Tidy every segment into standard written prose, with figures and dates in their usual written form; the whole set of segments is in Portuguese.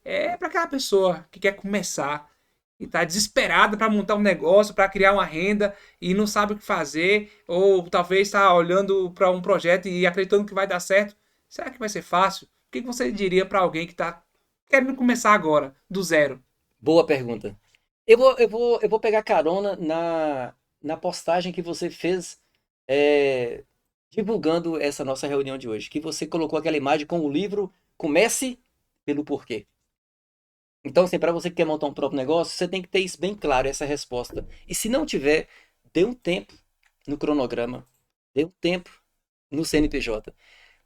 é para aquela pessoa que quer começar e está desesperada para montar um negócio, para criar uma renda e não sabe o que fazer, ou talvez está olhando para um projeto e acreditando que vai dar certo. Será que vai ser fácil? O que você diria para alguém que está querendo começar agora, do zero? Boa pergunta. Eu vou pegar carona na postagem que você fez é, divulgando essa nossa reunião de hoje, que você colocou aquela imagem com o livro Comece pelo Porquê. Então, assim, para você que quer montar um próprio negócio, você tem que ter isso bem claro, essa resposta. E se não tiver, dê um tempo no cronograma, dê um tempo no CNPJ.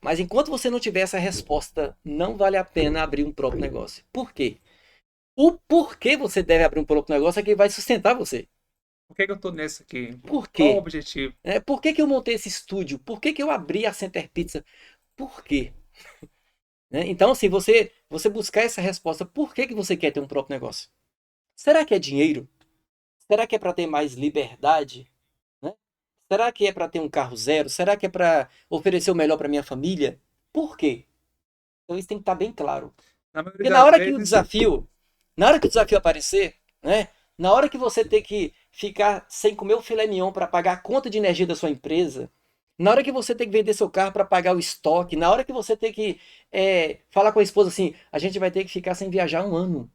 Mas enquanto você não tiver essa resposta, não vale a pena abrir um próprio negócio. Por quê? O porquê você deve abrir um próprio negócio é que vai sustentar você. Por que que eu estou nessa aqui? Por Qual o quê? objetivo? Por que que eu montei esse estúdio? Por que que eu abri a Center Pizza? Por quê? Né? Então, assim, você buscar essa resposta, por que que você quer ter um próprio negócio? Será que é dinheiro? Será que é para ter mais liberdade? Né? Será que é para ter um carro zero? Será que é para oferecer o melhor para minha família? Por quê? Então isso tem que estar bem claro. Na maioria Porque na das hora que o vezes, desafio, na hora que o desafio aparecer, né? Na hora que você ter que ficar sem comer o filé mignon para pagar a conta de energia da sua empresa, na hora que você ter que vender seu carro para pagar o estoque, na hora que você ter que falar com a esposa assim, a gente vai ter que ficar sem viajar um ano.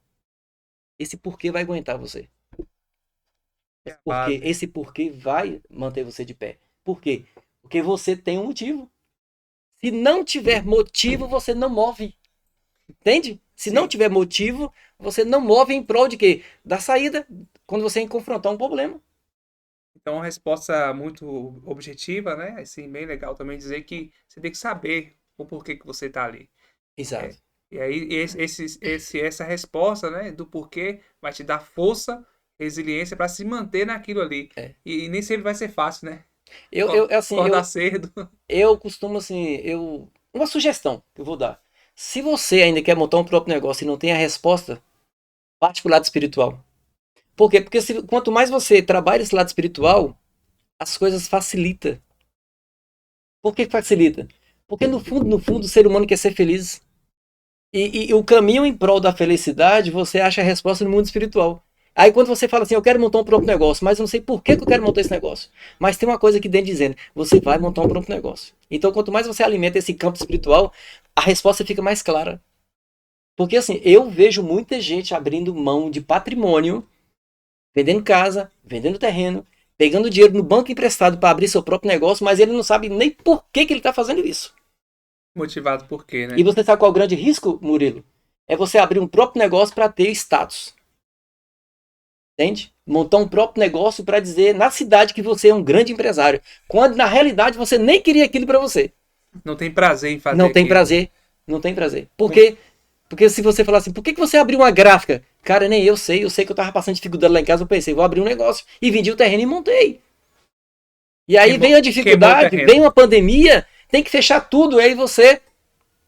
Esse porquê vai aguentar você. é a Porque base. esse porquê vai manter você de pé. Por quê? Porque você tem um motivo. Se não tiver motivo, você não move. Entende? Se não Sim. tiver motivo, você não move em prol de quê? Da saída, quando você confrontar um problema. Então, uma resposta muito objetiva, né? Assim, bem legal também dizer que você tem que saber o porquê que você está ali. É. Exato. E aí, essa resposta, né, do porquê vai te dar força, resiliência para se manter naquilo ali. É. E nem sempre vai ser fácil, né? Assim, Acordar cedo. eu costumo, assim, uma sugestão que eu vou dar. Se você ainda quer montar um próprio negócio e não tem a resposta, parte pro lado espiritual. Por quê? Porque quanto mais você trabalha esse lado espiritual, as coisas facilitam. Por que facilita? Porque no fundo, o ser humano quer ser feliz. E o caminho em prol da felicidade, você acha a resposta no mundo espiritual. Aí quando você fala assim, eu quero montar um próprio negócio, mas eu não sei por que, que eu quero montar esse negócio. Mas tem uma coisa aqui dentro dizendo, você vai montar um próprio negócio. Então quanto mais você alimenta esse campo espiritual, a resposta fica mais clara. Porque assim, eu vejo muita gente abrindo mão de patrimônio, vendendo casa, vendendo terreno, pegando dinheiro no banco emprestado para abrir seu próprio negócio, mas ele não sabe nem por que, que ele está fazendo isso. Motivado por quê, E né? você sabe qual é o grande risco, Murilo? É você abrir um próprio negócio para ter status. Entende? Montar um próprio negócio para dizer na cidade que você é um grande empresário. Quando na realidade você nem queria aquilo para você. Não tem prazer em fazer Não tem aquilo. prazer. Não tem prazer. Por quê? Porque se você falar assim, por que que você abriu uma gráfica? Cara, nem eu sei que eu tava passando dificuldade lá em casa, eu pensei, vou abrir um negócio. E vendi o terreno e montei. E aí vem a Queimou o dificuldade, vem terreno. uma pandemia, tem que fechar tudo, aí você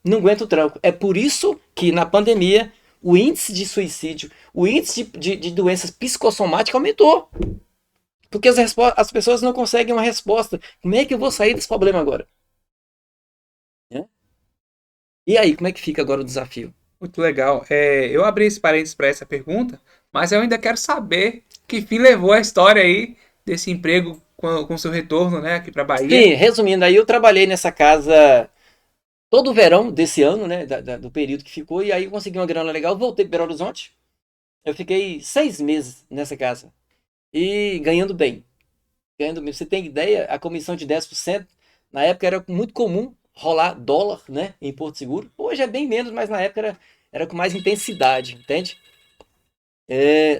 não aguenta o tranco. É por isso que na pandemia o índice de suicídio, o índice de doenças psicossomáticas aumentou. Porque as pessoas não conseguem uma resposta. Como é que eu vou sair desse problema agora? Né? E aí, como é que fica agora o desafio? Muito legal. Eu abri esse parênteses para essa pergunta, mas eu ainda quero saber que fim levou a história aí desse emprego com seu retorno, né, aqui para Bahia. Sim, resumindo, aí eu trabalhei nessa casa todo o verão desse ano, né? Do período que ficou, e aí eu consegui uma grana legal, voltei para Belo Horizonte. Eu fiquei 6 meses nessa casa. E ganhando bem. Ganhando bem. Você tem ideia, a comissão de 10% na época era muito comum rolar dólar, né? Em Porto Seguro. Hoje é bem menos, mas na época era com mais intensidade, entende?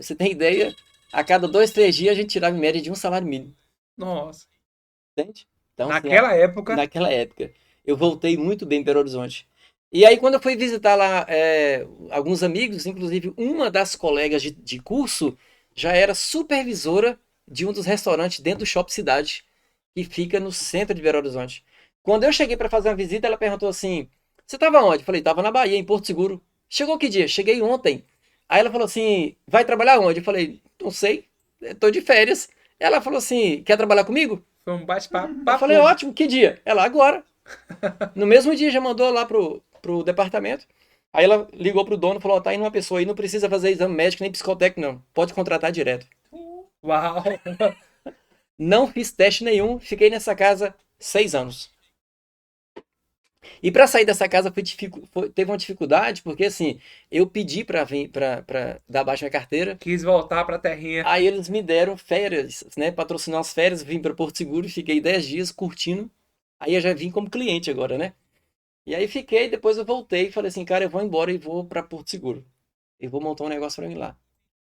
Você tem ideia, a cada 2, 3 dias a gente tirava em média de um salário mínimo, Nossa, entende? Então, assim, naquela época, naquela época, eu voltei muito bem para Belo Horizonte. E aí, quando eu fui visitar lá alguns amigos, inclusive uma das colegas de curso, já era supervisora de um dos restaurantes dentro do Shopping Cidade, que fica no centro de Belo Horizonte. Quando eu cheguei para fazer uma visita, ela perguntou assim: Você estava onde? Eu falei: Estava na Bahia, em Porto Seguro. Chegou que dia? Cheguei ontem. Aí ela falou assim: Vai trabalhar onde? Eu falei: Não sei, estou de férias. Ela falou assim: Quer trabalhar comigo? foi um bate-papo Eu falei: papum. Ótimo, que dia? Ela: Agora. No mesmo dia já mandou lá pro departamento. Aí ela ligou pro dono e falou: ó, tá indo uma pessoa aí, não precisa fazer exame médico nem psicotécnico, não. Pode contratar direto. Uau! Não fiz teste nenhum, fiquei nessa casa 6 anos. E para sair dessa casa teve uma dificuldade, porque assim, eu pedi para vir para dar baixa na carteira. Quis voltar pra terrinha. Aí eles me deram férias, né? Patrocinar as férias, vim para Porto Seguro, fiquei 10 dias curtindo. Aí eu já vim como cliente agora, né? E aí fiquei, depois eu voltei e falei assim, cara, eu vou embora e vou para Porto Seguro. E vou montar um negócio para mim lá.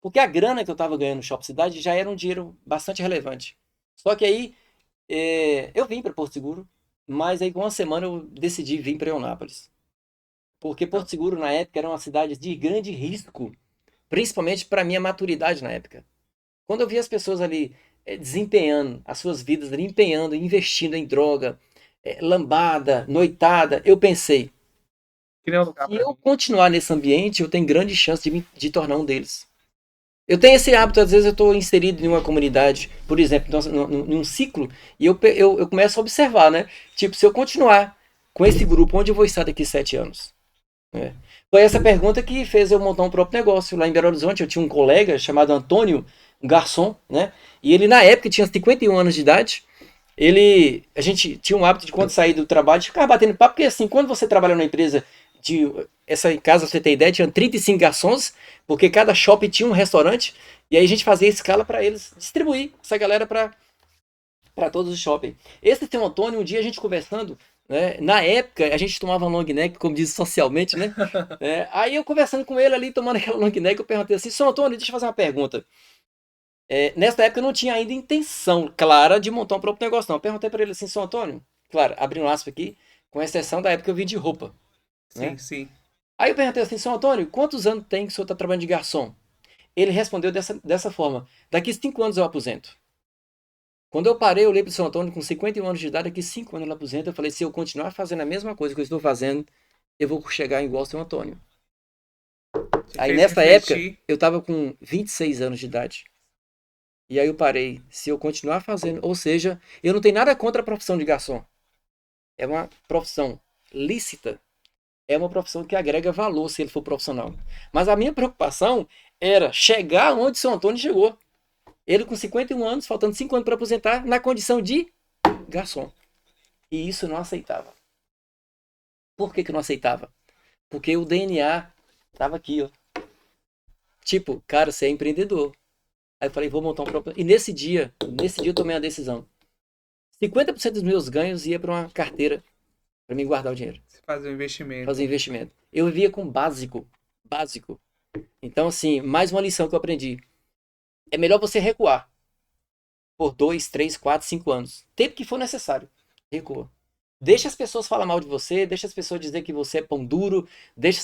Porque a grana que eu tava ganhando no Shopping Cidade já era um dinheiro bastante relevante. Só que aí eu vim para Porto Seguro, mas aí com uma semana eu decidi vir para Eunápolis. Porque Então, Porto Seguro na época era uma cidade de grande risco, principalmente para minha maturidade na época. Quando eu vi as pessoas ali desempenhando as suas vidas, ali, empenhando, investindo em droga, lambada, noitada, eu pensei, que nem um lugar se pra eu mim. continuar nesse ambiente, eu tenho grande chance de tornar um deles. Eu tenho esse hábito, às vezes eu estou inserido em uma comunidade, por exemplo, em um ciclo, e eu começo a observar, né? Tipo, se eu continuar com esse grupo, onde eu vou estar daqui 7 anos? Né? Foi essa pergunta que fez eu montar um próprio negócio. Lá em Belo Horizonte eu tinha um colega chamado Antônio, um garçom, né? E ele na época tinha 51 anos de idade. A gente tinha um hábito de quando sair do trabalho, de ficar batendo papo, porque assim, quando você trabalha numa empresa essa casa, pra você ter ideia, tinha 35 garçons, porque cada shopping tinha um restaurante, e aí a gente fazia escala para eles distribuir essa galera para todos os shoppings. Esse seu Antônio, um dia a gente conversando, né? Na época a gente tomava long neck, como diz socialmente, né? Aí eu conversando com ele ali, tomando aquela long neck, eu perguntei assim, seu Antônio, deixa eu fazer uma pergunta. Nessa época eu não tinha ainda intenção clara de montar um próprio negócio, não. Eu perguntei para ele assim, seu Antônio, claro, abrindo um aspas aqui, com exceção da época que eu vim de roupa, Sim, né? sim. Aí eu perguntei assim, seu Antônio, quantos anos tem que o senhor está trabalhando de garçom? Ele respondeu dessa forma, daqui 5 anos eu aposento. Quando eu parei, eu olhei para o seu Antônio com 51 anos de idade, daqui 5 anos ele aposenta, eu falei, se eu continuar fazendo a mesma coisa que eu estou fazendo, eu vou chegar igual o seu Antônio. Te Aí fez nessa época, refletir. eu estava com 26 anos de idade. E aí eu parei, se eu continuar fazendo, ou seja, eu não tenho nada contra a profissão de garçom. É uma profissão lícita, é uma profissão que agrega valor se ele for profissional. Mas a minha preocupação era chegar onde seu Antônio chegou. Ele com 51 anos, faltando 5 anos para aposentar, na condição de garçom. E isso eu não aceitava. Por que eu não aceitava? Porque o DNA tava aqui, ó. Tipo, cara, você é empreendedor. Aí eu falei, vou montar um próprio. E nesse dia eu tomei a decisão. 50% dos meus ganhos ia para uma carteira para mim guardar o dinheiro, Você fazer um fazer investimento. investimento. Eu vivia com básico, básico. Então, assim, mais uma lição que eu aprendi. É melhor você recuar por 2, 3, 4, 5 anos. Tempo que for necessário. Recua. Deixa as pessoas falar mal de você, deixa as pessoas dizer que você é pão duro, deixa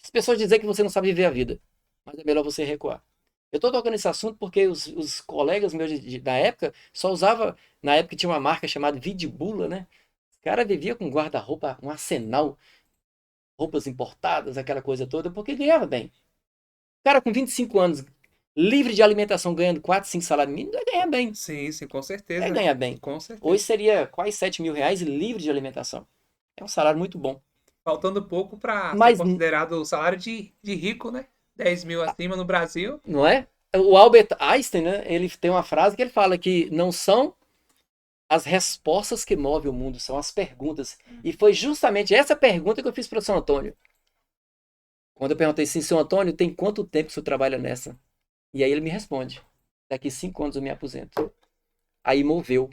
as pessoas dizer que você não sabe viver a vida. Mas é melhor você recuar. Eu tô tocando esse assunto porque os colegas meus da época só usava, na época tinha uma marca chamada Vidibula, né? O cara vivia com guarda-roupa, um arsenal, roupas importadas, aquela coisa toda, porque ganhava bem. O cara com 25 anos, livre de alimentação, ganhando 4, 5 salários mínimos, vai ganhar bem. Sim, sim, com Vai certeza. ganhar bem. Com Hoje certeza. seria quase 7 mil reais livre de alimentação. É um salário muito bom. Faltando pouco para ser Mas, considerado o salário de rico, né? 10 mil acima no Brasil. não é? O Albert Einstein, né? Ele tem uma frase que ele fala que não são as respostas que movem o mundo, são as perguntas. E foi justamente essa pergunta que eu fiz para o São Antônio. Quando eu perguntei assim, São Antônio, tem quanto tempo que você trabalha nessa? E aí ele me responde, daqui 5 anos eu me aposento. Aí moveu.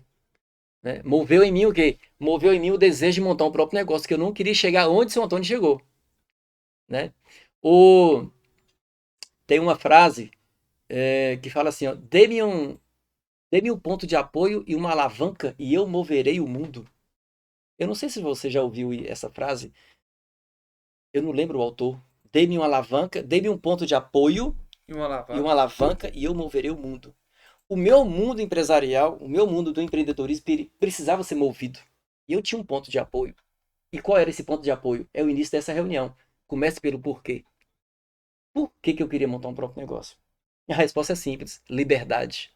Né? Moveu em mim o quê? Moveu em mim o desejo de montar um próprio negócio, que eu não queria chegar onde São Antônio chegou. Né? O... Tem uma frase que fala assim, ó, dê-me um ponto de apoio e uma alavanca e eu moverei o mundo. Eu não sei se você já ouviu essa frase, eu não lembro o autor. Dê-me uma alavanca, dê-me um ponto de apoio E uma e uma alavanca. alavanca e eu moverei o mundo. O meu mundo empresarial, o meu mundo do empreendedorismo precisava ser movido. E eu tinha um ponto de apoio. E qual era esse ponto de apoio? É o início dessa reunião. Comece pelo porquê. Por que eu queria montar um próprio negócio? A resposta é simples: liberdade.